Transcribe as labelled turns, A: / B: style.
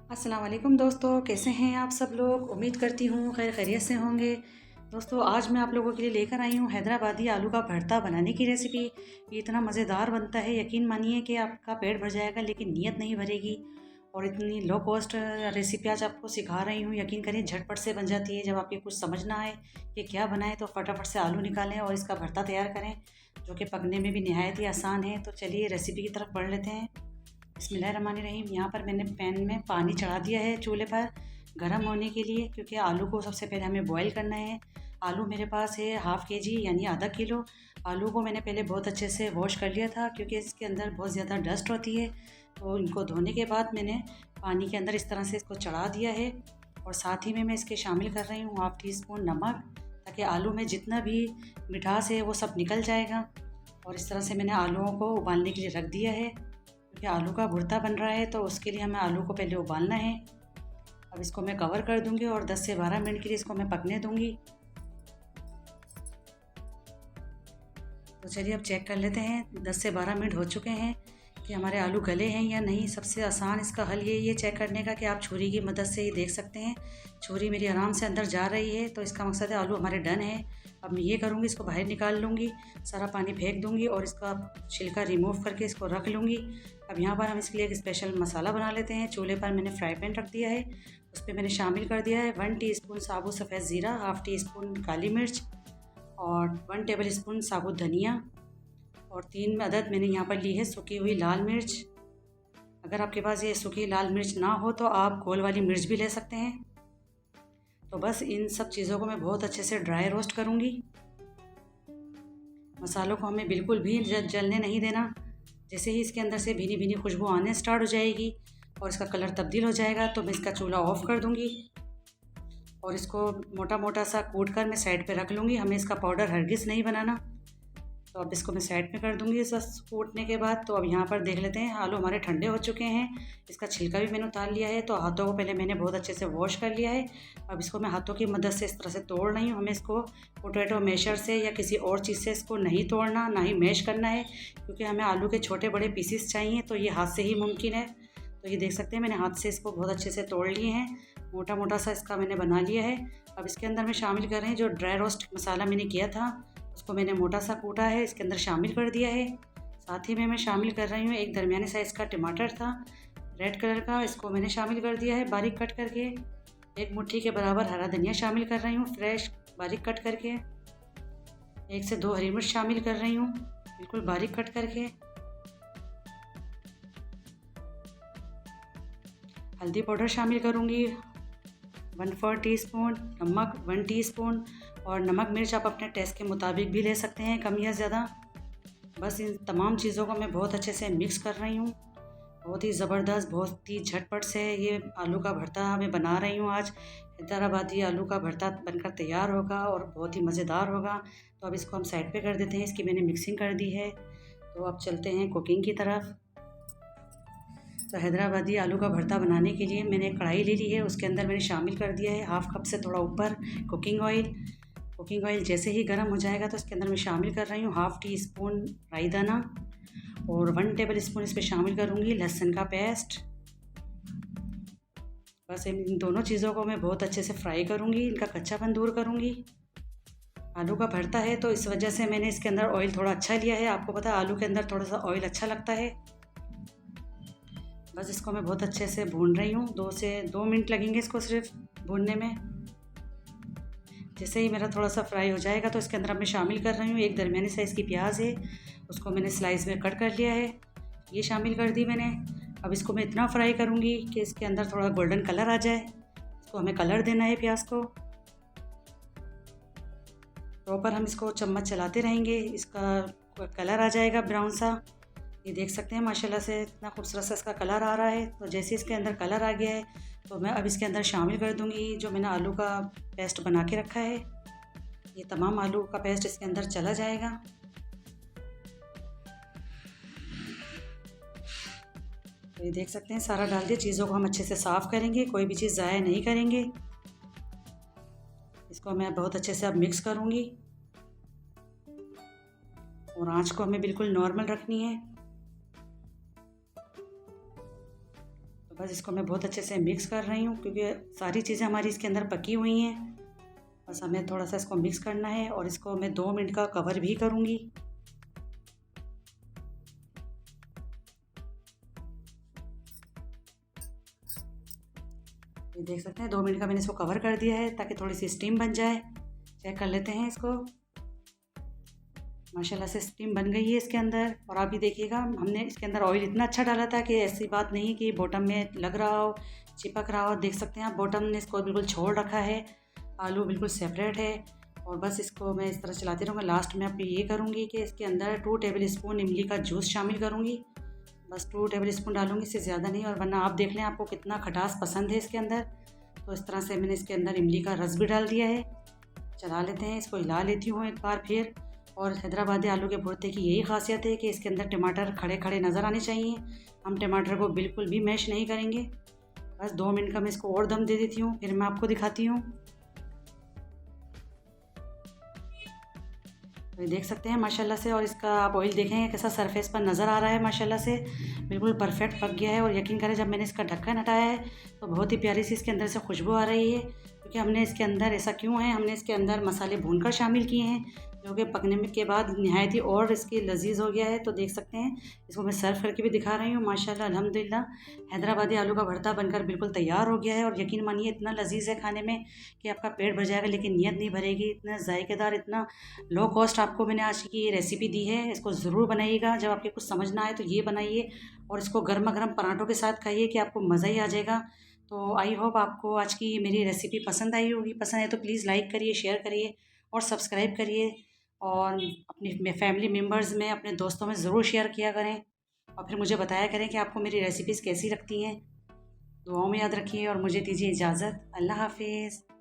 A: अस्सलाम वालेकुम दोस्तों, कैसे हैं आप सब लोग। उम्मीद करती हूँ खैर खैरियत से होंगे। दोस्तों आज मैं आप लोगों के लिए लेकर आई हूँ हैदराबादी आलू का भरता बनाने की रेसिपी। ये इतना मज़ेदार बनता है, यकीन मानिए कि आपका पेट भर जाएगा लेकिन नीयत नहीं भरेगी। और इतनी लो कॉस्ट रेसिपी आज आपको सिखा रही हूँ, यकीन करिए झटपट से बन जाती है। जब आपके कुछ समझ ना आए कि क्या बनाएं तो फटाफट से आलू निकालें और इसका भरता तैयार करें, जो कि पकने में भी नहायत ही आसान है। तो चलिए रेसिपी की तरफ बढ़ लेते हैं। बिस्मिल्लाहिर्रहमानिर्रहीम। यहाँ पर मैंने पैन में पानी चढ़ा दिया है चूल्हे पर गर्म होने के लिए, क्योंकि आलू को सबसे पहले हमें बॉईल करना है। आलू मेरे पास है हाफ़ के जी यानी आधा किलो। आलू को मैंने पहले बहुत अच्छे से वॉश कर लिया था, क्योंकि इसके अंदर बहुत ज़्यादा डस्ट होती है। तो इनको धोने के बाद मैंने पानी के अंदर इस तरह से इसको चढ़ा दिया है। और साथ ही में मैं इसके शामिल कर रही हूँ हाफ़ टी स्पून नमक, ताकि आलू में जितना भी मिठास है वो सब निकल जाएगा। और इस तरह से मैंने आलूओं को उबालने के लिए रख दिया है, क्योंकि आलू का भुर्ता बन रहा है तो उसके लिए हमें आलू को पहले उबालना है। अब इसको मैं कवर कर दूंगी और 10 से 12 मिनट के लिए इसको मैं पकने दूंगी। तो चलिए अब चेक कर लेते हैं 10 से 12 मिनट हो चुके हैं कि हमारे आलू गले हैं या नहीं। सबसे आसान इसका हल ये चेक करने का कि आप छुरी की मदद से ही देख सकते हैं। छुरी मेरी आराम से अंदर जा रही है, तो इसका मकसद है आलू हमारे डन है। अब मैं ये करूँगी, इसको बाहर निकाल लूँगी, सारा पानी फेंक दूँगी और इसका छिलका रिमूव करके इसको रख लूँगी। अब यहाँ पर हम इसके लिए एक स्पेशल मसाला बना लेते हैं। चूल्हे पर मैंने फ्राई पैन रख दिया है, उस पर मैंने शामिल कर दिया है 1 टीस्पून साबुत सफ़ेद ज़ीरा, हाफ़ टी स्पून काली मिर्च और 1 टेबल स्पून साबुत धनिया और 3 अदद मैंने यहाँ पर ली है सूखी हुई लाल मिर्च। अगर आपके पास ये सूखी लाल मिर्च ना हो तो आप गोल वाली मिर्च भी ले सकते हैं। तो बस इन सब चीज़ों को मैं बहुत अच्छे से ड्राई रोस्ट करूँगी। मसालों को हमें बिल्कुल भी जलने नहीं देना। जैसे ही इसके अंदर से भीनी भीनी खुशबू आने स्टार्ट हो जाएगी और इसका कलर तब्दील हो जाएगा, तो मैं इसका चूल्हा ऑफ़ कर दूँगी और इसको मोटा मोटा सा कूट कर मैं साइड पे रख लूँगी। हमें इसका पाउडर हरगिज़ नहीं बनाना। तो अब इसको मैं साइड में कर दूँगी बस कूटने के बाद। तो अब यहाँ पर देख लेते हैं, आलू हमारे ठंडे हो चुके हैं। इसका छिलका भी मैंने उतार लिया है। तो हाथों को पहले मैंने बहुत अच्छे से वॉश कर लिया है। अब इसको मैं हाथों की मदद से इस तरह से तोड़ रही हूँ। हमें इसको पोटैटो मैशर से या किसी और चीज़ से इसको नहीं तोड़ना, ना ही मैश करना है, क्योंकि हमें आलू के छोटे बड़े पीसीस चाहिए, तो ये हाथ से ही मुमकिन है। तो ये देख सकते हैं मैंने हाथ से इसको बहुत अच्छे से तोड़ लिए हैं, मोटा मोटा सा इसका मैंने बना लिया है। अब इसके अंदर मैं शामिल कर रहे हैं जो ड्राई रोस्ट मसाला मैंने किया था, उसको मैंने मोटा सा कूटा है, इसके अंदर शामिल कर दिया है। साथ ही में मैं शामिल कर रही हूँ एक दरमियाने साइज़ का टमाटर था रेड कलर का, इसको मैंने शामिल कर दिया है बारीक कट करके। एक मुट्ठी के बराबर हरा धनिया शामिल कर रही हूँ फ्रेश बारीक कट करके। 1 से 2 हरी मिर्च शामिल कर रही हूँ बिल्कुल बारीक कट करके। हल्दी पाउडर शामिल करूँगी 1/4 टीस्पून, नमक 1 टीस्पून और नमक मिर्च आप अपने टेस्ट के मुताबिक भी ले सकते हैं, कम या ज़्यादा। बस इन तमाम चीज़ों को मैं बहुत अच्छे से मिक्स कर रही हूँ। बहुत ही ज़बरदस्त, बहुत ही झटपट से ये आलू का भरता मैं बना रही हूँ आज। हैदराबादी आलू का भरता बनकर तैयार होगा और बहुत ही मज़ेदार होगा। तो अब इसको हम साइड पे कर देते हैं, इसकी मैंने मिक्सिंग कर दी है। तो अब चलते हैं कुकिंग की तरफ। तो हैदराबादी आलू का भरता बनाने के लिए मैंने एक कढ़ाई ले ली है, उसके अंदर मैंने शामिल कर दिया है हाफ़ कप से थोड़ा ऊपर कुकिंग ऑयल। कुकिंग ऑयल जैसे ही गर्म हो जाएगा तो इसके अंदर मैं शामिल कर रही हूँ हाफ़ टी स्पून राई दाना और 1 टेबल स्पून इस पर शामिल करूँगी लहसुन का पेस्ट। बस इन दोनों चीज़ों को मैं बहुत अच्छे से फ्राई करूँगी, इनका कच्चापन दूर करूँगी। आलू का भरता है तो इस वजह से मैंने इसके अंदर ऑयल थोड़ा अच्छा लिया है। आपको पता है आलू के अंदर थोड़ा सा ऑयल अच्छा लगता है। बस इसको मैं बहुत अच्छे से भून रही हूँ, 2 से 2 मिनट लगेंगे इसको सिर्फ भूनने में। जैसे ही मेरा थोड़ा सा फ्राई हो जाएगा तो इसके अंदर अब मैं शामिल कर रही हूँ एक दरमियानी साइज़ की प्याज है, उसको मैंने स्लाइस में कट कर लिया है, ये शामिल कर दी मैंने। अब इसको मैं इतना फ्राई करूँगी कि इसके अंदर थोड़ा गोल्डन कलर आ जाए। इसको हमें कलर देना है प्याज को। प्रॉपर हम इसको चम्मच चलाते रहेंगे, इसका कलर आ जाएगा ब्राउन सा। ये देख सकते हैं माशाल्लाह से इतना खूबसूरत सा इसका कलर आ रहा है। तो जैसे इसके अंदर कलर आ गया है तो मैं अब इसके अंदर शामिल कर दूंगी जो मैंने आलू का पेस्ट बना के रखा है। ये तमाम आलू का पेस्ट इसके अंदर चला जाएगा। तो ये देख सकते हैं सारा डाल दिया। चीज़ों को हम अच्छे से साफ़ करेंगे, कोई भी चीज़ ज़ाया नहीं करेंगे। इसको मैं बहुत अच्छे से अब मिक्स करूँगी और आँच को हमें बिल्कुल नॉर्मल रखनी है। बस इसको मैं बहुत अच्छे से मिक्स कर रही हूँ क्योंकि सारी चीज़ें हमारी इसके अंदर पकी हुई हैं। बस हमें थोड़ा सा इसको मिक्स करना है और इसको मैं 2 मिनट का कवर भी करूँगी। ये देख सकते हैं 2 मिनट का मैंने इसको कवर कर दिया है ताकि थोड़ी सी स्टीम बन जाए। चेक कर लेते हैं इसको। माशाल्लाह से स्टीम बन गई है इसके अंदर। और आप भी देखिएगा, हमने इसके अंदर ऑयल इतना अच्छा डाला था कि ऐसी बात नहीं कि बॉटम में लग रहा हो, चिपक रहा हो। देख सकते हैं आप, बॉटम ने इसको बिल्कुल छोड़ रखा है। आलू बिल्कुल सेपरेट है। और बस इसको मैं इस तरह चलाती रहूँगी। लास्ट में अब ये करूँगी कि इसके अंदर 2 टेबल स्पून इमली का जूस शामिल करूँगी। बस 2 टेबल स्पून डालूँगी, इससे ज़्यादा नहीं। और वरना आप देख लें आपको कितना खटास पसंद है इसके अंदर। तो इस तरह से मैंने इसके अंदर इमली का रस भी डाल दिया है। चला लेते हैं, इसको हिला लेती हूँ एक बार फिर। और हैदराबादी आलू के भुर्ते की यही खासियत है कि इसके अंदर टमाटर खड़े खड़े नज़र आने चाहिए। हम टमाटर को बिल्कुल भी मैश नहीं करेंगे। बस 2 मिनट का मैं इसको और दम दे देती हूँ, फिर मैं आपको दिखाती हूँ। तो ये देख सकते हैं माशाल्लाह से। और इसका आप ऑयल देखेंगे कैसा सरफेस पर नज़र आ रहा है। माशाल्लाह से बिल्कुल परफेक्ट पक गया है। और यकीन करें, जब मैंने इसका ढक्कन हटाया है तो बहुत ही प्यारी सी इसके अंदर से खुशबू आ रही है। क्योंकि हमने इसके अंदर, ऐसा क्यों है, हमने इसके अंदर मसाले भूनकर शामिल किए हैं, जो कि पकने में के बाद नहायत ही और इसकी लजीज हो गया है। तो देख सकते हैं, इसको मैं सर्व करके भी दिखा रही हूँ। माशाल्लाह अल्हम्दुलिल्लाह, हैदराबादी आलू का भरता बनकर बिल्कुल तैयार हो गया है। और यकीन मानिए, इतना लजीज है खाने में कि आपका पेट भर जाएगा, लेकिन नीयत नहीं भरेगी। इतना जायकेदार, इतना लो कॉस्ट आपको मैंने आज की ये रेसिपी दी है। इसको ज़रूर बनाइएगा। जब आपके कुछ समझ ना आए तो ये बनाइए और इसको गर्मा गर्म पराठों के साथ खाइए कि आपको मज़ा ही आ जाएगा। तो आई होप आपको आज की मेरी रेसिपी पसंद आई होगी। पसंद है तो प्लीज़ लाइक करिए, शेयर करिए और सब्सक्राइब करिए। और अपनी फैमिली मेम्बर्स में, अपने दोस्तों में ज़रूर शेयर किया करें। और फिर मुझे बताया करें कि आपको मेरी रेसिपीज़ कैसी लगती हैं। दुआओं में याद रखिए और मुझे दीजिए इजाज़त। अल्लाह हाफिज़।